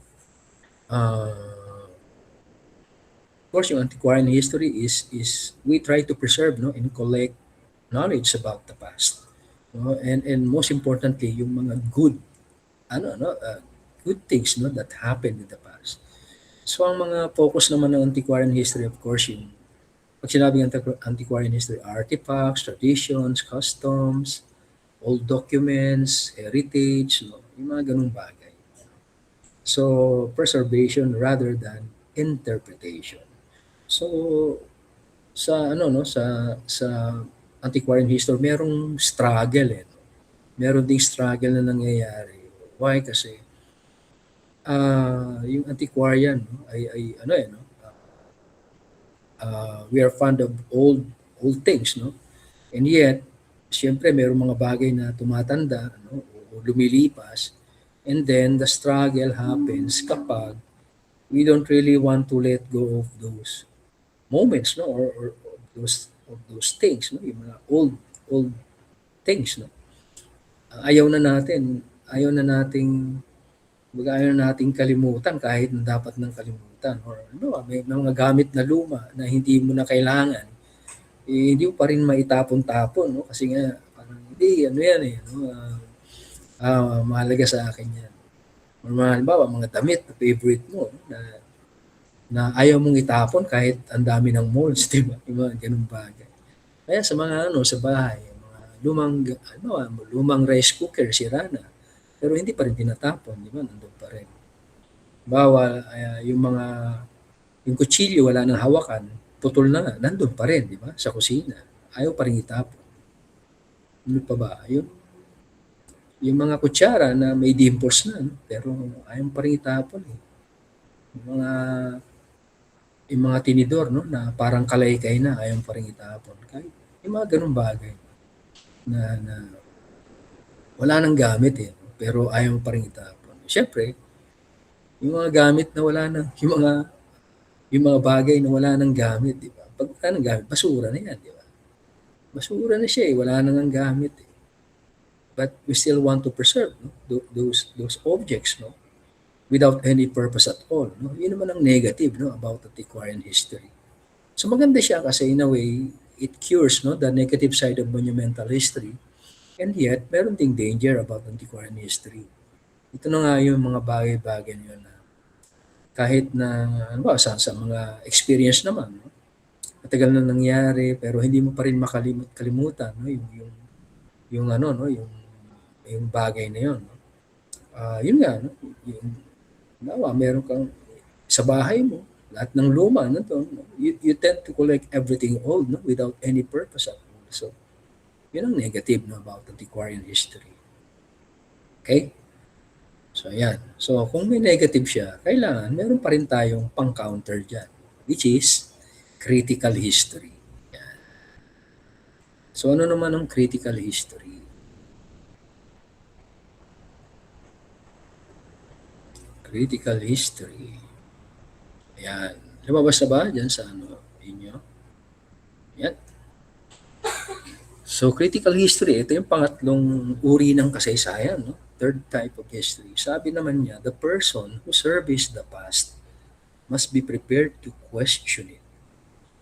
Of course, yung antiquarian history is we try to preserve, no, and collect knowledge about the past, no, and most importantly yung mga good good things, no, that happened in the past. So ang mga focus naman ng antiquarian history, of course, yung pag sinabing antiquarian history, artifacts, traditions, customs, old documents, heritage, no, yung mga ganung bagay. So preservation rather than interpretation. So sa sa antiquarian history merong struggle eh. No? Meron ding struggle na nangyayari. Why? Kasi yung antiquarian, no, we are fond of old things, no? And yet, siyempre merong mga bagay na tumatanda, no, o lumilipas, and then the struggle happens kapag we don't really want to let go of those moments, no, or of those things, no, yung mga old things, no. Ayaw na nating ayaw na nating kalimutan kahit na dapat nang kalimutan, or may mga gamit na luma na hindi mo na kailangan, hindi mo pa rin maitapon-tapon, no, kasi nga parang hindi yan eh, no, mahalaga sa akin yan. Or halimbawa mga damit na favorite mo, no, na ayaw mong itapon kahit ang dami ng molds, di ba? Yung mga ganung bagay. Kaya sa mga sa bahay, mga lumang rice cooker, sira na. Pero hindi pa rin tinatapon, di ba? Nandun pa rin. Yung kutsilyo wala nang hawakan, putol na nga, nandun pa rin, di ba? Sa kusina. Ayaw pa rin itapon. Ano pa ba? Yung mga kutsara na may dimples na, no? Pero ayaw pa rin itapon eh. Yung mga tinidor, no, na parang kalaykay na, ayaw pa rin itapon. Kahit yung mga ganung bagay na wala nang gamit eh, pero ayaw pa rin itapon. Siyempre, yung mga gamit na wala nang, yung mga bagay na wala nang gamit, di ba? Pag wala nang gamit, basura na yan, di ba? Basura na siya eh, wala nang ang gamit eh. But we still want to preserve, no, those objects, no, without any purpose at all, no? Yun naman ang negative, no, about antiquarian history. So maganda siya kasi in a way, it cures, no, the negative side of monumental history. And yet, meron ding danger about antiquarian history. Ito na nga yung mga bagay-bagay na yun na kahit na sa mga experience naman, no, matagal na nangyari pero hindi mo pa rin makalimutan, no, yung bagay na yun, no? Yun nga, no, meron kang sa bahay mo, lahat ng luma nandun, no? You tend to collect everything old, no, without any purpose at all. So yun ang negative, no, about antiquarian history. Okay? So ayan. So kung may negative siya, kailangan meron pa rin tayong pang-counter dyan, which is critical history. Yan. So ano naman ang critical history? Critical history. Ayan. Lumabas na ba dyan sa inyo? Yan. So critical history, ito yung pangatlong uri ng kasaysayan, no? Third type of history. Sabi naman niya, the person who surveys the past must be prepared to question it.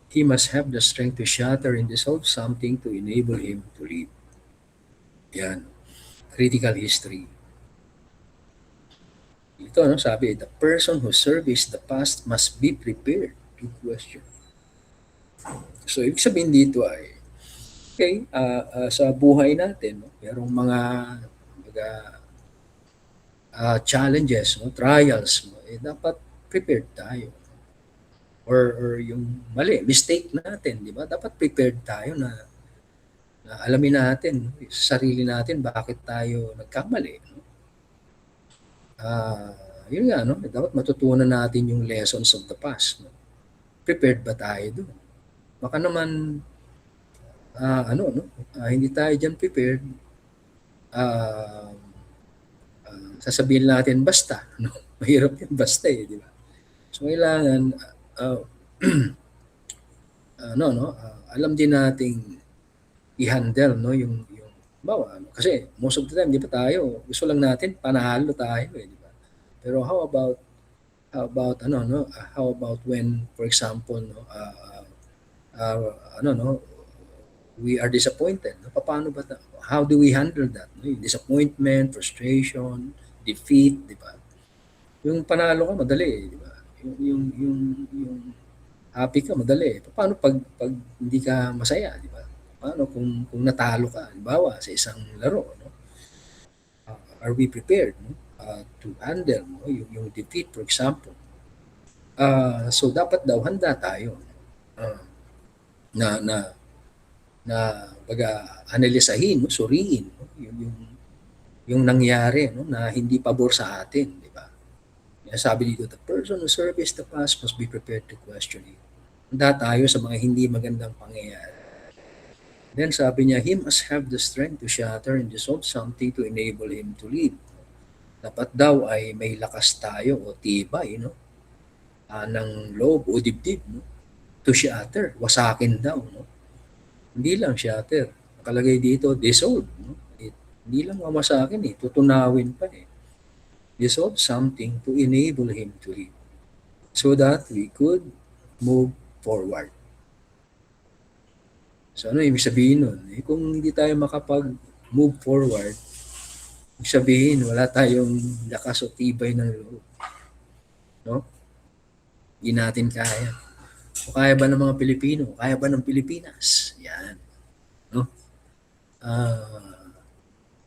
He must have the strength to shatter and dissolve something to enable him to live. Yan, critical history. Ito, no, sabi, the person who surveys the past must be prepared to question. So, ibig sabihin dito ay, okay, sa buhay natin, no, merong mga challenges, no, trials, no, dapat prepared tayo. Or yung mali, mistake natin, di ba? Dapat prepared tayo na alamin natin, no, sa sarili natin, bakit tayo nagkamali. No? Yun nga, no? Dapat matutunan natin yung lessons of the past. No? Prepared ba tayo doon? Baka naman, no? Hindi tayo dyan prepared. Sasabihin natin basta. No? Mahirap yan basta eh, di ba? So, kailangan, alam din nating i-handle, no? Yung bawa, ano? Kasi most of the time, di ba tayo, gusto lang natin, panalo tayo eh, di ba? Pero how about how about when, for example, no, we are disappointed, no? Paano ba how do we handle that, no? Yung disappointment, frustration, defeat, di ba? Yung panalo ka madali, di ba? Yung happy ka madali. Paano pag hindi ka masaya, di ba? Paano kung natalo ka, halimbawa sa isang laro, no? Are we prepared, no? To handle, no? Yung defeat, for example. So dapat daw handa tayo na na na analisahin, no? Suriin, no? Yung nangyari, no? Na hindi pabor sa atin, di ba? Sabi dito, the person who surveys the past must be prepared to question it. Handa tayo sa mga hindi magandang pangyayari. Then sabi niya, he must have the strength to shatter and dissolve something to enable him to live. Dapat daw ay may lakas tayo o tibay, no? Ng loob o dibdib, no? To shatter, wasakin daw, no? Hindi lang shatter. Nakalagay dito, dissolve, no? Hindi lang mamasakin eh, tutunawin pa eh. Dissolve something to enable him to live. So that we could move forward. So ano ibig sabihin nun? Kung hindi tayo makapag-move forward, ibig sabihin wala tayong lakas o tibay ng loob. No? Hindi natin kaya. O kaya ba ng mga Pilipino? Kaya ba ng Pilipinas? Yan. No?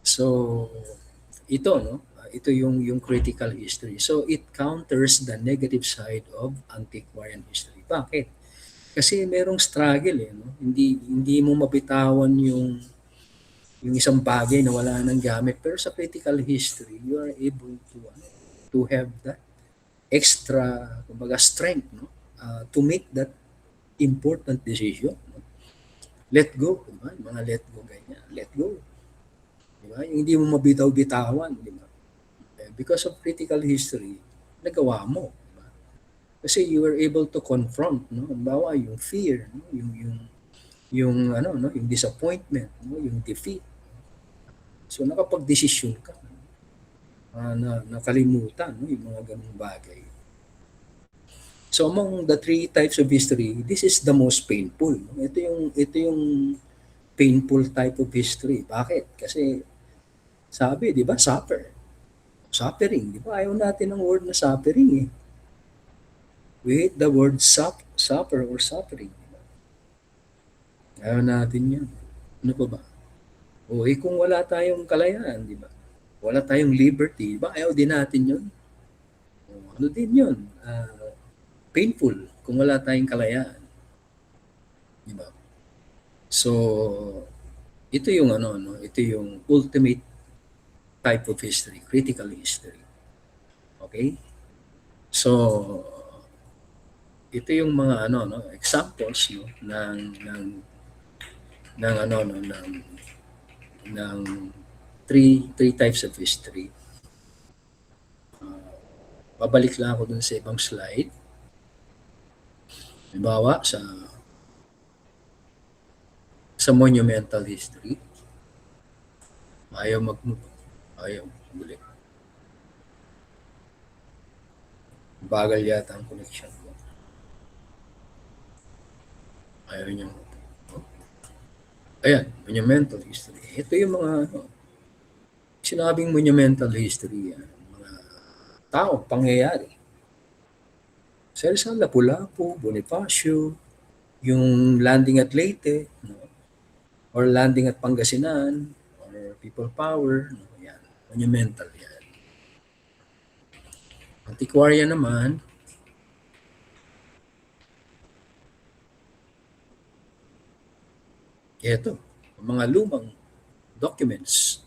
So, ito, no? Ito yung critical history. So, it counters the negative side of antiquarian history. Bakit? Kasi merong struggle eh, no? Hindi mo mabitawan yung isang bagay na wala nang gamit, pero sa critical history you are able to have that extra kumbaga strength, no? To make that important decision, no? Let go, diba? Mga let go ganyan, let go, diba? Yung hindi mo mabitaw-bitawan, diba? Because of critical history nagawa mo. Kasi you were able to confront, no? Halimbawa, yung fear, no? Yung yung disappointment, no? Yung defeat. So nakapag-desisyon ka. Na nakalimutan, no? Yung mga ganung bagay. So among the three types of history, this is the most painful. No? Ito yung painful type of history. Bakit? Kasi sabi, 'di ba, suffering, 'di ba? Ayaw natin ng word na suffering eh. We hate the word suffer or suffering. Diba? Ayaw natin yan. Ano pa ba? Kung wala tayong kalayaan, di ba? Wala tayong liberty, di ba? Ayaw din natin yun. Ano din yun? Painful kung wala tayong kalayaan. Di ba? So, ito yung ito yung ultimate type of history, critical history. Okay? So, ito yung mga examples, no, ng three types of history. Babalik lang ako dun sa ibang slide. Halimbawa sa sa monumental history. Ayaw mag-move. Ayaw. Muli. Bagal yata ang connection ko. Ayaw niya. Ayan, monumental history. Ito yung mga sinabing monumental history. Mga tao, pangyayari. Sa Rizal, Lapu-Lapu, Bonifacio, yung landing at Leyte, or landing at Pangasinan, or people power, yan. Monumental yan. Antiquaria naman, ito, mga lumang documents.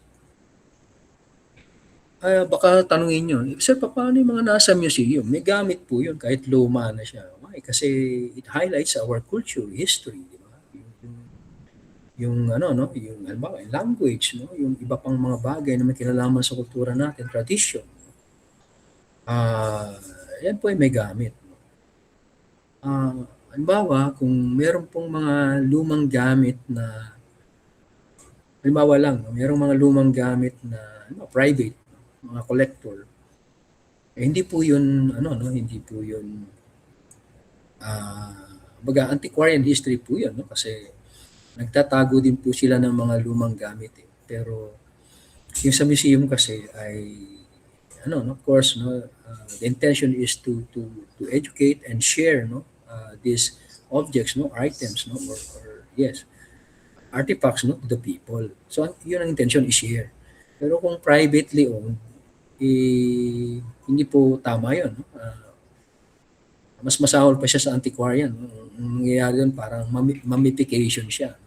Baka tanungin nyo, sir, paano yung mga nasa museum? May gamit po yun kahit luma na siya. Why? Kasi it highlights our culture, history, di ba? Yung ano, no? Yung halimbawa, yung language, no? Yung iba pang mga bagay na may kinalaman sa kultura natin, tradition. Yan po ay may gamit. Halimbawa, kung meron pong mga lumang gamit na halimbawa lang, mayroong mga lumang gamit na private, mga collector, hindi po yun, hindi po yun, baga antiquarian history po yun, no? Kasi nagtatago din po sila ng mga lumang gamit. Pero yung sa museum kasi ay, of course, the intention is to educate and share, these objects, items, or yes, artifacts, to the people. So yun ang intention, i-share. Pero kung privately owned, hindi po tama yun. Mas masahol pa siya sa antiquarian. Ang nangyayari doon parang mamification siya.